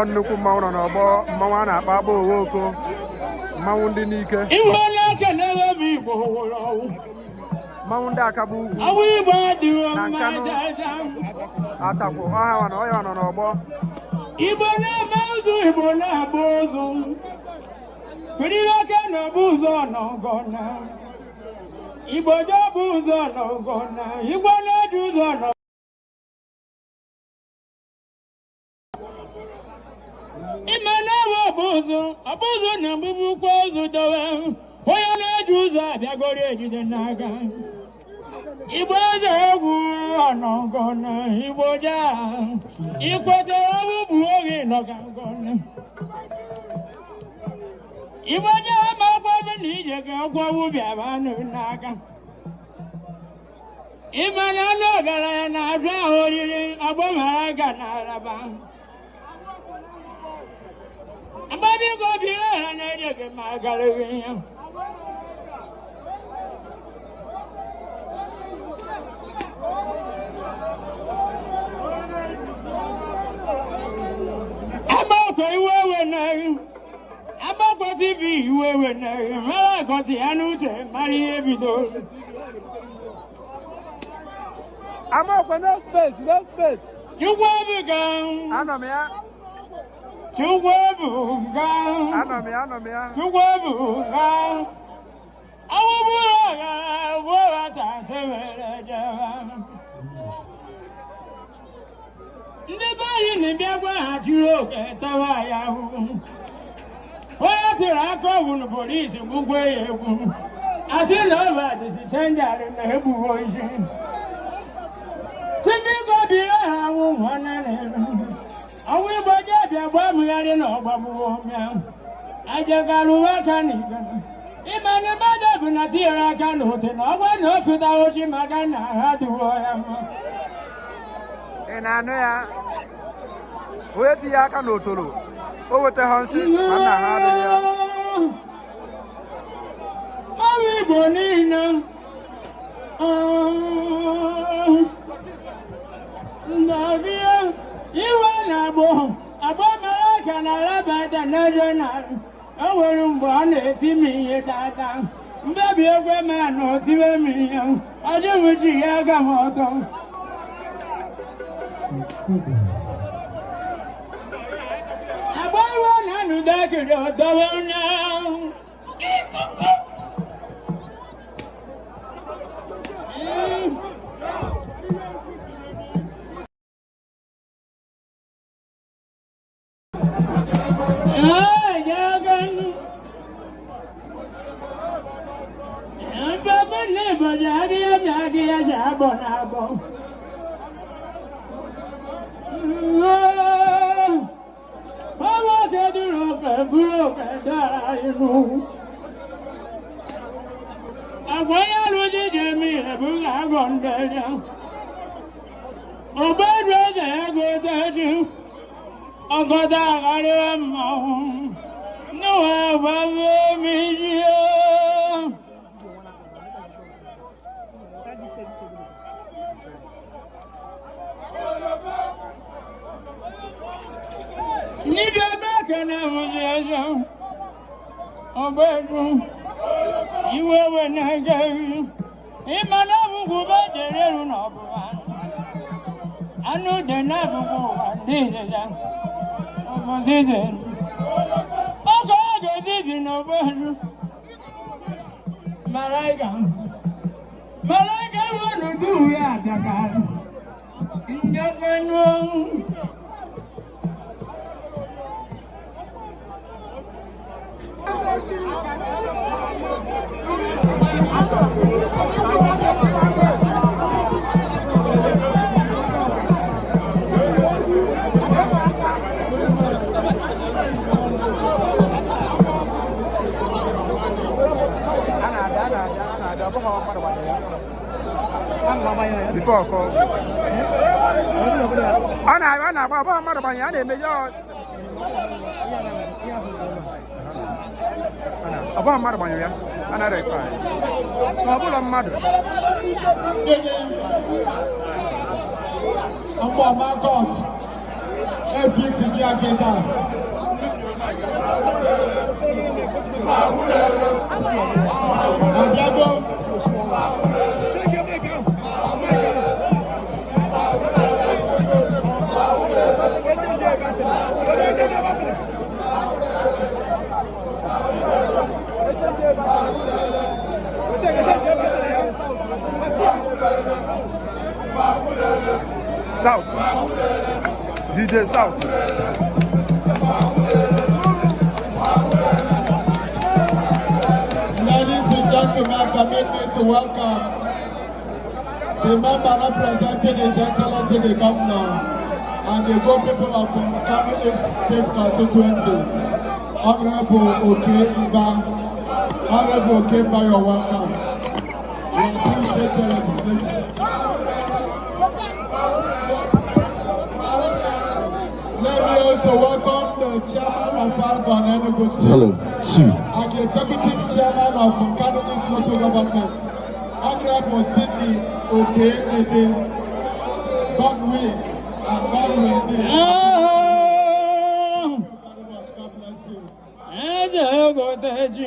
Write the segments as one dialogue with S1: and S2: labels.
S1: nnukwu mmanwụ nọ n'ọgbọ mmanwụ a na-akpa agba Owoko mmanwụ ndị n'ike mmanwụ ndị Akaba Ugwu na Nkanụ Atakwu ọha na ọya nọ n'ọgbọ
S2: Igbo na-eme ụzụ Igbo na-agba ụzụ firiri oke na ọbụ ụzọ n'ọgọna Igbo ji ọbụ ụzọ n'ọgọna Igbo na-eji ụzọ n'ọgọna ime na-ewe ọbụzụ na-agbụgbukwa ụzụ dowe onye na-eji ụzọ abịagoro ejide n'aka Igbo eze egwu ọnọgọna Igbo jaa ikwetere ọbụbụ oge nọgagọna Igbo jaa ma ọgwọbụ na ije ga ọgwọbụ bịaba anụ n'aka ime na anụ ọgaranya na-abịa ahụ oriri agbamara ga na araba Ababi go bire na ege magalewe ya Abako iwewe na Abako TV iwewe na mara ko ti anu je mari ebido
S1: Amoko no space
S2: You go be gone
S1: Ana me ya
S2: Chugwebuga Awubuga wata tewere jawa Ndị bayi ni bịagwa ha jiri oge tawa ya hụ Onye tiri aka ọgwụ na polisi gbugwe ya egwu Asị na ọba dịsi chenjarị na egbuwo isi Chimbigo biri ha awụ nwana na- eru Awu Igbo jẹ́ agba mụgharị na ọgbagbuo mịa ajegarụ aka n'ịga ịma na mmadụ bụ na tinyere aka n'ote na ọgwa na okụta ochi maka na ha duwo ya mma
S1: ị na-anụ ya onye tinye aka n'otoro o weta ha nsị ma nna ha adịghị ya
S2: Awu Igbo niile ndabịa iwe na-agbọ mara ka na arabata n'eze na o nwere mgbe ọ na-eti m ihe dada mbebi egwe ma na otiwe m ihe ọdịmụchi ya aga m ọtọ agba iwe na-anụdo akịrị ọdọwe na Malaika wanu du ya dakar Ndakanu
S1: before call. Ana baba mara banya na emejo. Aba mara banya ya. Ana refa. Abula mmadụ.
S2: Ọkwa ma God.
S3: FX ní Akẹta. Àbíágó.
S1: South. DJ South.
S3: Ladies and gentlemen, permit me to welcome the member representing His Excellency the Governor and the good people of the Kano East State Constituency. Honorable Okemba. Honorable Okemba, you're welcome. We appreciate your legislation. Let me also welcome the chairman of Algon Enugu State.
S4: Hello, two.
S3: And the executive chairman of Kano East Local Government. Honorable Sydney Okemede. Godwin and Godwin. Thank you very much. God bless you.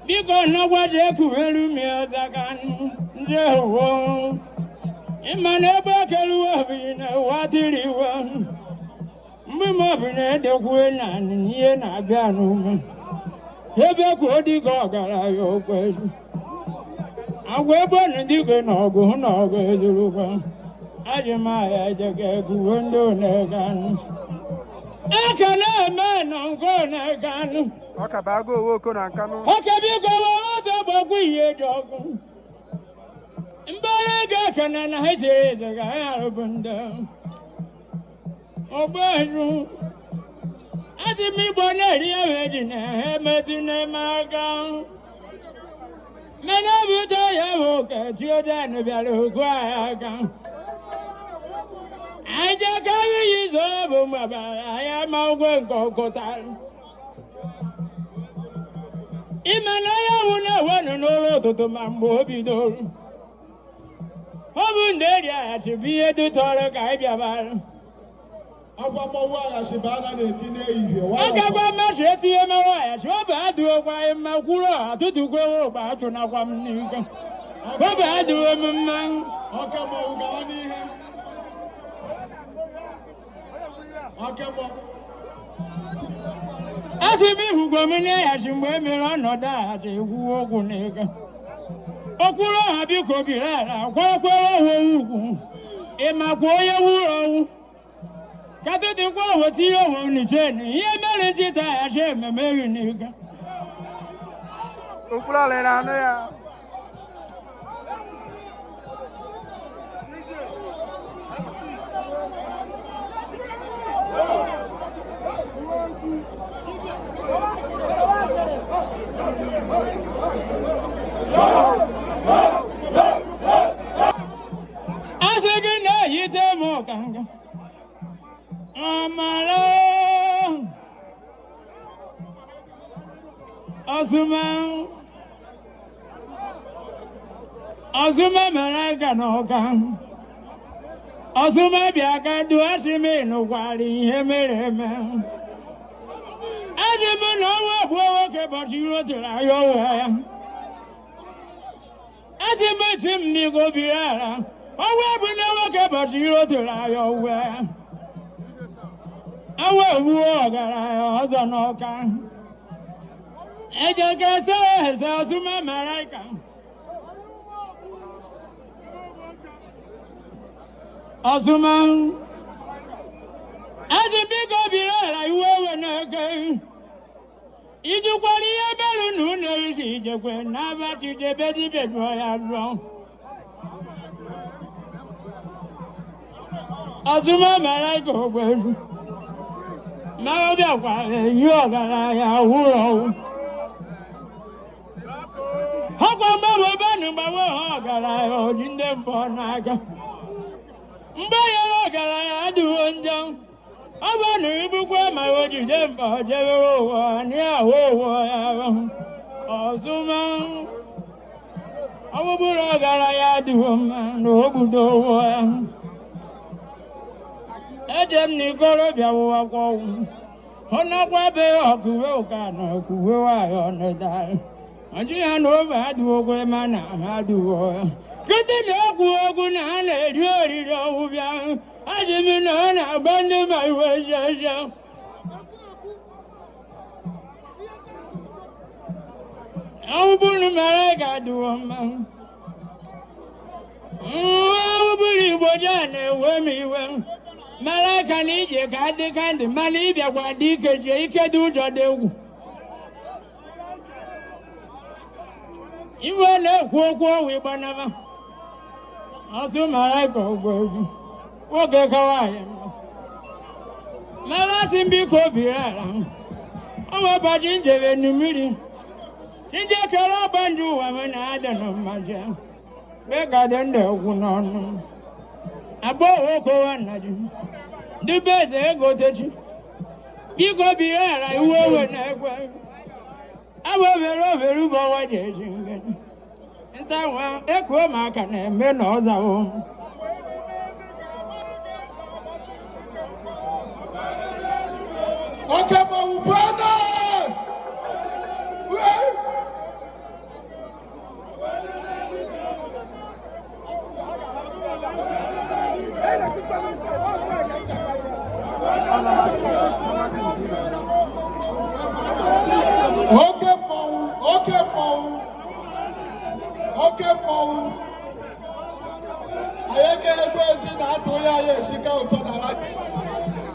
S2: Because nobody could hear me as I can. Jehovah, in my neighbor, can you have what did you want? Mamma, the queen and ye not gone. Never could you go, I open. I will burn and you can all go no go. I am my get window again. I can a man on go again.
S1: Okabago woko na Nkanu.
S2: Okabigo wazo bogwiye dogo. Mbaraga kana na heze ga arubunda. Obaru. Ati mi boneri awedina medina maga. Mena buto ya boka tioda no bialo kwaga. Aja kawi yizo bo mabara ya maugwe kokotal. Imanaya wuna wanu no to mambo bidol. Obunderia should to Torah Gaibiaval.
S3: Akwamọwọ Ashibana na-etinye ihe.
S2: Agagwa masheti emewa shoba adu kwa makuro atutu kwa ba atu na kwa mnika. Baba adu mman.
S3: Ọkẹmọ uga n'ihe. Ọkẹmọ.
S2: Asibi hugomine ashimwe mera noda ati ewu ogun nika. Okuro abiko birara kwa wo ugu. E makwo ye wuro. Kato de kwa woti yo ni cheni. Ye mere jita ya she memeri nika.
S1: Okula le na no ya.
S2: Asegina yite mo kanga. Amara Azuma maraga no kan. Azuma biaga du asime no kwali hemereme. Azibu no wo bo ke botiro tira yo ya. Azibu tim mi go biara. Owo bu no wo ke botiro tira yo ya. Awo wu ogara ozo no kan. Eje ke se Azuma maraga. Azuma, as a big obira, okay. Ijukwari ebelu nu nerisi ijekwe naba chijebe di bedro ya dron. Azuma malaiko gweru. Na obi akwa yo gara ya wuro. Hakwa mbabo banu bawo ho gara yo jinde mpo naga. Mba ya gara ya du onjang. Abanu ibukwa ma oji demba jero wa ni awo ya Azuma awubura gara ya duoma no budo wa Ejem ni goro bia wo kwa Hona kwa be okuwe oka no kuwe wa yo ne dai Anji anu ba du ogwe mana ha du wo Kiti ne ogu na le ri ro bia Ajimi no na bandu mai weja Awubunu marega duoma Awuburi bojane we Malaka ni je kadi kandi mali bia kwa dike je ike du jodewu Iwe ne kwokwo we banava Asu malaka ogweju Woke kawaye Mala simbi ko birara Awa bajin jeve numiri Sinje kera banju wa mena adano maja Bega dende ogunonu Abo oko wanaji Dibeze ego techi Biko birara iwewe na ekwe Awa veru bawa jeji ngeni Ntawa ekwe maka na eme na ozawo
S3: Okay, my brother. Okay, Paul.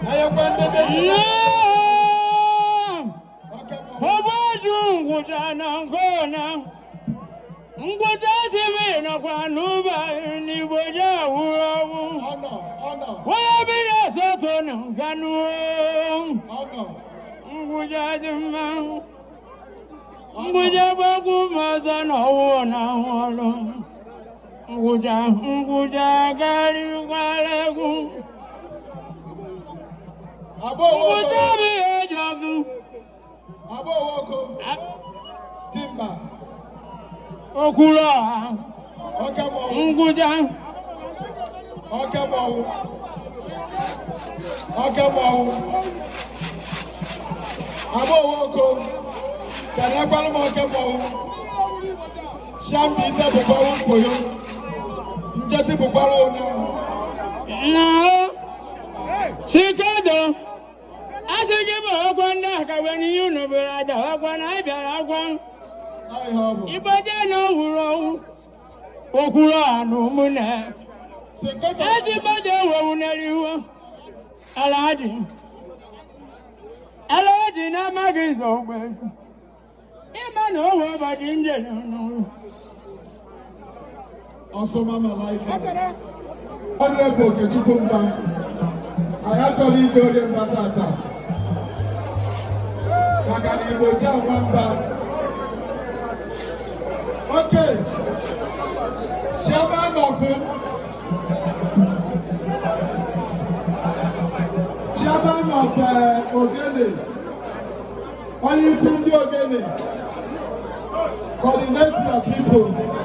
S3: I am going to Nguja gari walagu Abo woko Timba Okura Nguja Abo woko Kanakwal mo Shambi ite bukwaru mpoyo Njeti bukwaru na Shikado Ashigibo okwanda kaweni yunu birada okwana ibiara okwan Ibaje no huro Okura anu mune Ezi baje wewu neriwa Alaji na magizo ogbe Ima no wo baje nje no Also, Mama, like that. Honorable Kechukumba, I actually told him that. Magani Boja Wamba. Okay. Chairman of Ogene. When you sing the Ogene, coordinate your people.